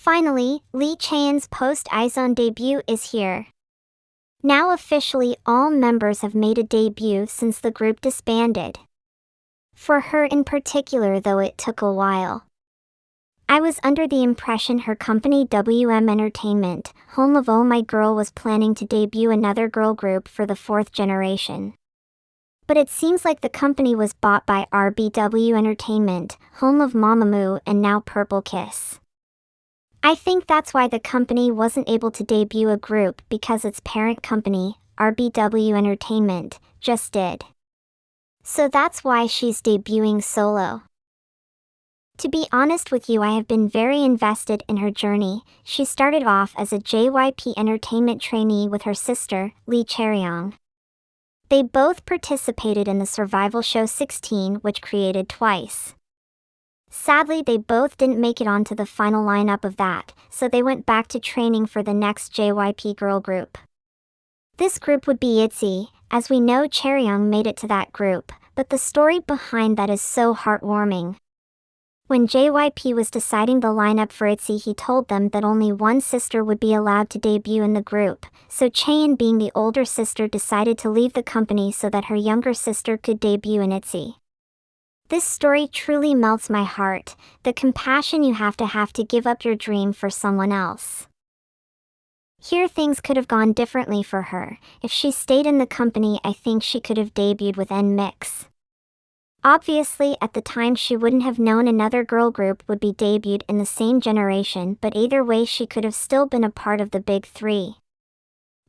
Finally, Lee Chaeyeon's post-izone debut is here. Now officially all members have made a debut since the group disbanded. For her in particular though it took a while. I was under the impression her company WM Entertainment, home of Oh My Girl, was planning to debut another girl group for the fourth generation. But it seems like the company was bought by RBW Entertainment, home of Mamamoo and now Purple Kiss. I think that's why the company wasn't able to debut a group, because its parent company, RBW Entertainment, just did. So that's why she's debuting solo. To be honest with you, I have been very invested in her journey. She started off as a JYP Entertainment trainee with her sister, Lee Chae-yeon. They both participated in the survival show 16, which created Twice. Sadly, they both didn't make it onto the final lineup of that, so they went back to training for the next JYP girl group. This group would be ITZY. As we know, Chae-yeon made it to that group, but the story behind that is so heartwarming. When JYP was deciding the lineup for ITZY, he told them that only one sister would be allowed to debut in the group, so Chaeyeon, being the older sister, decided to leave the company so that her younger sister could debut in ITZY. This story truly melts my heart, the compassion you have to give up your dream for someone else. Here things could have gone differently for her. If she stayed in the company, I think she could have debuted with NMIXX. Obviously, at the time she wouldn't have known another girl group would be debuted in the same generation, but either way she could have still been a part of the big three.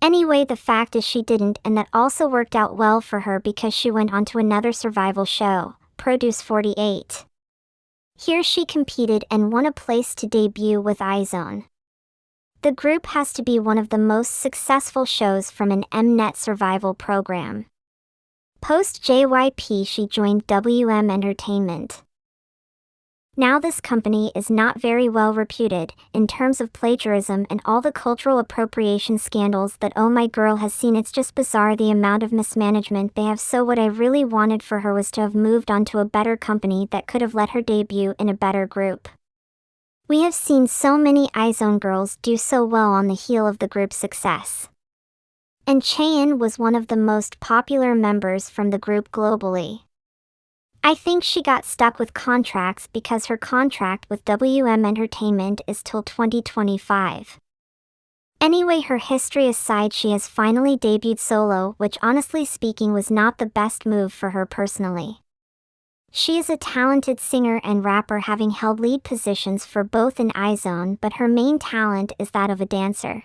Anyway, the fact is she didn't, and that also worked out well for her because she went on to another survival show, Produce 48. Here she competed and won a place to debut with izone. The group has to be one of the most successful shows from an Mnet survival program. Post JYP she joined WM Entertainment. Now this company is not very well reputed in terms of plagiarism and all the cultural appropriation scandals that Oh My Girl has seen. It's just bizarre the amount of mismanagement they have, so what I really wanted for her was to have moved on to a better company that could have let her debut in a better group. We have seen so many izone girls do so well on the heel of the group's success. And Chaeyeon was one of the most popular members from the group globally. I think she got stuck with contracts because her contract with WM Entertainment is till 2025. Anyway, her history aside, she has finally debuted solo, which honestly speaking was not the best move for her personally. She is a talented singer and rapper, having held lead positions for both in izone, but her main talent is that of a dancer.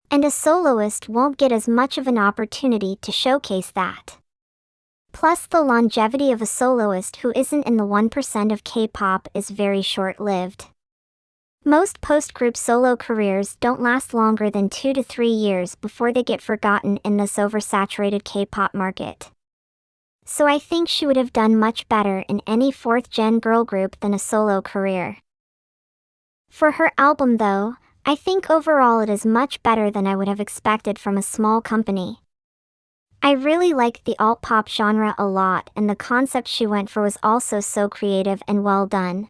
And a soloist won't get as much of an opportunity to showcase that. Plus, the longevity of a soloist who isn't in the 1% of K-pop is very short-lived. Most post-group solo careers don't last longer than 2 to 3 years before they get forgotten in this oversaturated K-pop market. So I think she would have done much better in any 4th-gen girl group than a solo career. For her album though, I think overall it is much better than I would have expected from a small company. I really liked the alt-pop genre a lot, and the concept she went for was also so creative and well done.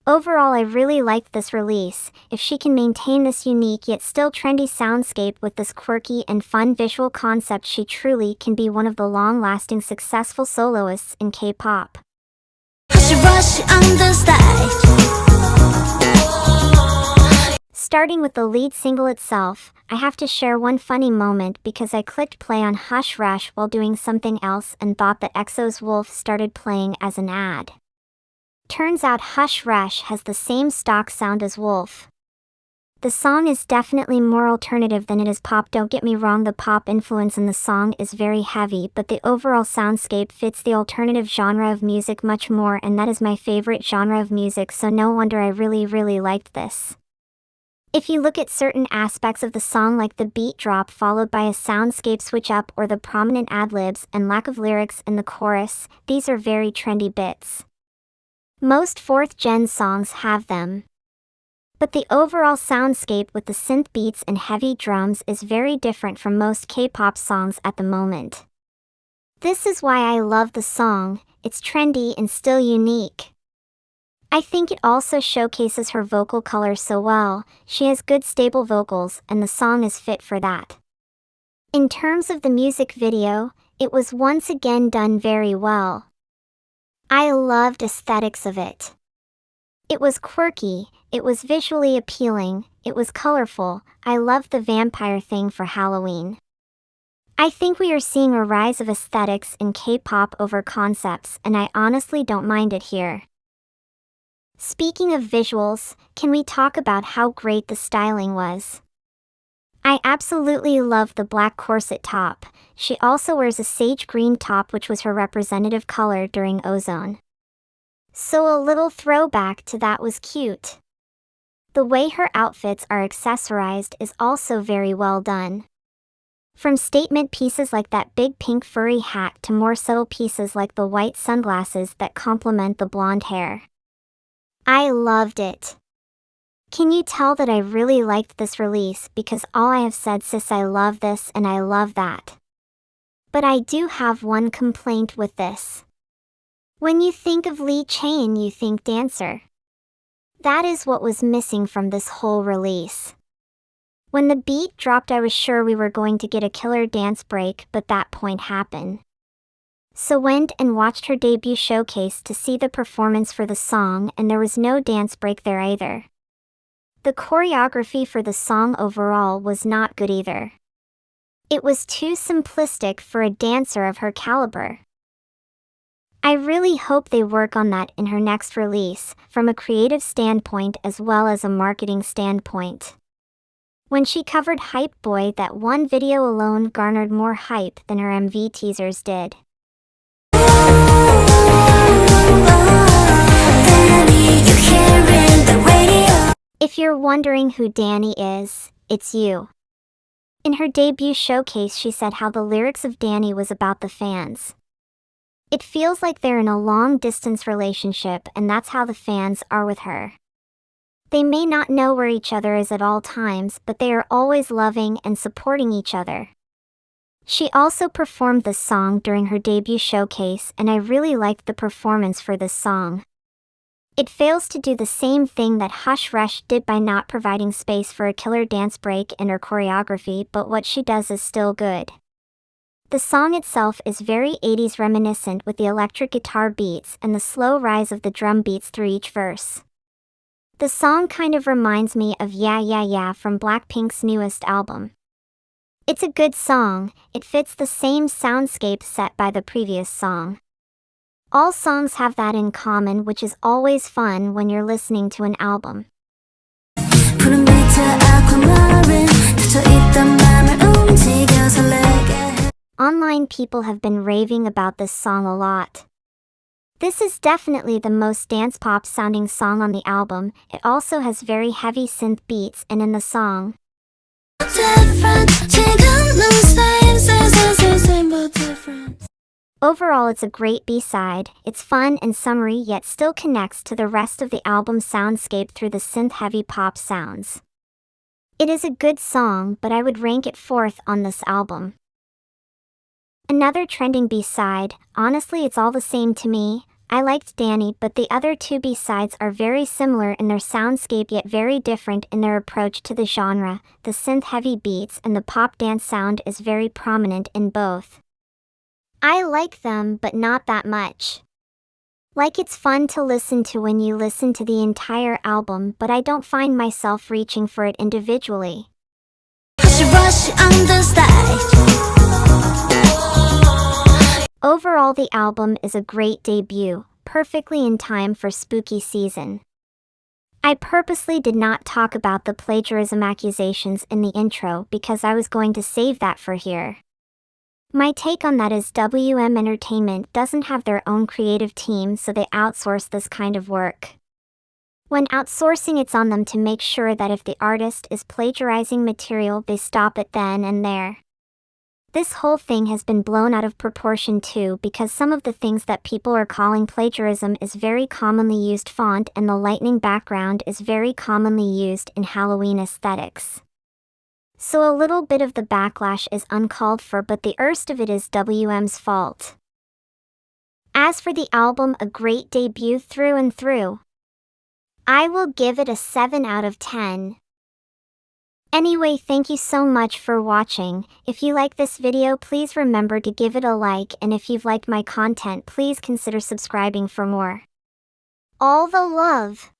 Overall, I really liked this release. If she can maintain this unique yet still trendy soundscape with this quirky and fun visual concept, she truly can be one of the long-lasting successful soloists in K-pop. Starting with the lead single itself, I have to share one funny moment because I clicked play on Hush Rush while doing something else and thought that EXO's Wolf started playing as an ad. Turns out Hush Rush has the same stock sound as Wolf. The song is definitely more alternative than it is pop. Don't get me wrong, the pop influence in the song is very heavy, but the overall soundscape fits the alternative genre of music much more, and that is my favorite genre of music, so no wonder I really liked this. If you look at certain aspects of the song like the beat drop followed by a soundscape switch up or the prominent ad-libs and lack of lyrics in the chorus, these are very trendy bits. Most 4th-gen songs have them. But the overall soundscape with the synth beats and heavy drums is very different from most K-pop songs at the moment. This is why I love the song, it's trendy and still unique. I think it also showcases her vocal color so well. She has good stable vocals and the song is fit for that. In terms of the music video, it was once again done very well. I loved aesthetics of it. It was quirky, it was visually appealing, it was colorful. I loved the vampire thing for Halloween. I think we are seeing a rise of aesthetics in K-pop over concepts, and I honestly don't mind it here. Speaking of visuals, can we talk about how great the styling was? I absolutely love the black corset top. She also wears a sage green top, which was her representative color during Ozone. So a little throwback to that was cute. The way her outfits are accessorized is also very well done. From statement pieces like that big pink furry hat to more subtle pieces like the white sunglasses that complement the blonde hair. I loved it. Can you tell that I really liked this release because all I have said sis I love this and I love that. But I do have one complaint with this. When you think of Lee Chaeyeon you think dancer. That is what was missing from this whole release. When the beat dropped I was sure we were going to get a killer dance break, but that point happened. So went and watched her debut showcase to see the performance for the song and there was no dance break there either. The choreography for the song overall was not good either. It was too simplistic for a dancer of her caliber. I really hope they work on that in her next release, from a creative standpoint as well as a marketing standpoint. When she covered Hype Boy, that one video alone garnered more hype than her MV teasers did. If you're wondering who Danny is, it's you. In her debut showcase she said how the lyrics of Danny was about the fans. It feels like they're in a long-distance relationship and that's how the fans are with her. They may not know where each other is at all times, but they are always loving and supporting each other. She also performed this song during her debut showcase and I really liked the performance for this song. It fails to do the same thing that Hush Rush did by not providing space for a killer dance break in her choreography, but what she does is still good. The song itself is very 80s reminiscent with the electric guitar beats and the slow rise of the drum beats through each verse. The song kind of reminds me of Yeah Yeah Yeah from Blackpink's newest album. It's a good song, it fits the same soundscape set by the previous song. All songs have that in common, which is always fun when you're listening to an album. Online people have been raving about this song a lot. This is definitely the most dance pop sounding song on the album. It also has very heavy synth beats and in the song. Overall it's a great B-side. It's fun and summery yet still connects to the rest of the album soundscape through the synth-heavy pop sounds. It is a good song, but I would rank it 4th on this album. Another trending B-side, honestly it's all the same to me. I liked Danny, but the other two B-sides are very similar in their soundscape yet very different in their approach to the genre. The synth-heavy beats and the pop dance sound is very prominent in both. I like them, but not that much. Like it's fun to listen to when you listen to the entire album, but I don't find myself reaching for it individually. Overall the album is a great debut, perfectly in time for spooky season. I purposely did not talk about the plagiarism accusations in the intro because I was going to save that for here. My take on that is WM Entertainment doesn't have their own creative team, so they outsource this kind of work. When outsourcing, it's on them to make sure that if the artist is plagiarizing material, they stop it then and there. This whole thing has been blown out of proportion too, because some of the things that people are calling plagiarism is very commonly used font and the lightning background is very commonly used in Halloween aesthetics. So a little bit of the backlash is uncalled for, but the worst of it is WM's fault. As for the album, a great debut through and through. I will give it a 7 out of 10. Anyway, thank you so much for watching. If you like this video, please remember to give it a like, and if you've liked my content, please consider subscribing for more. All the love!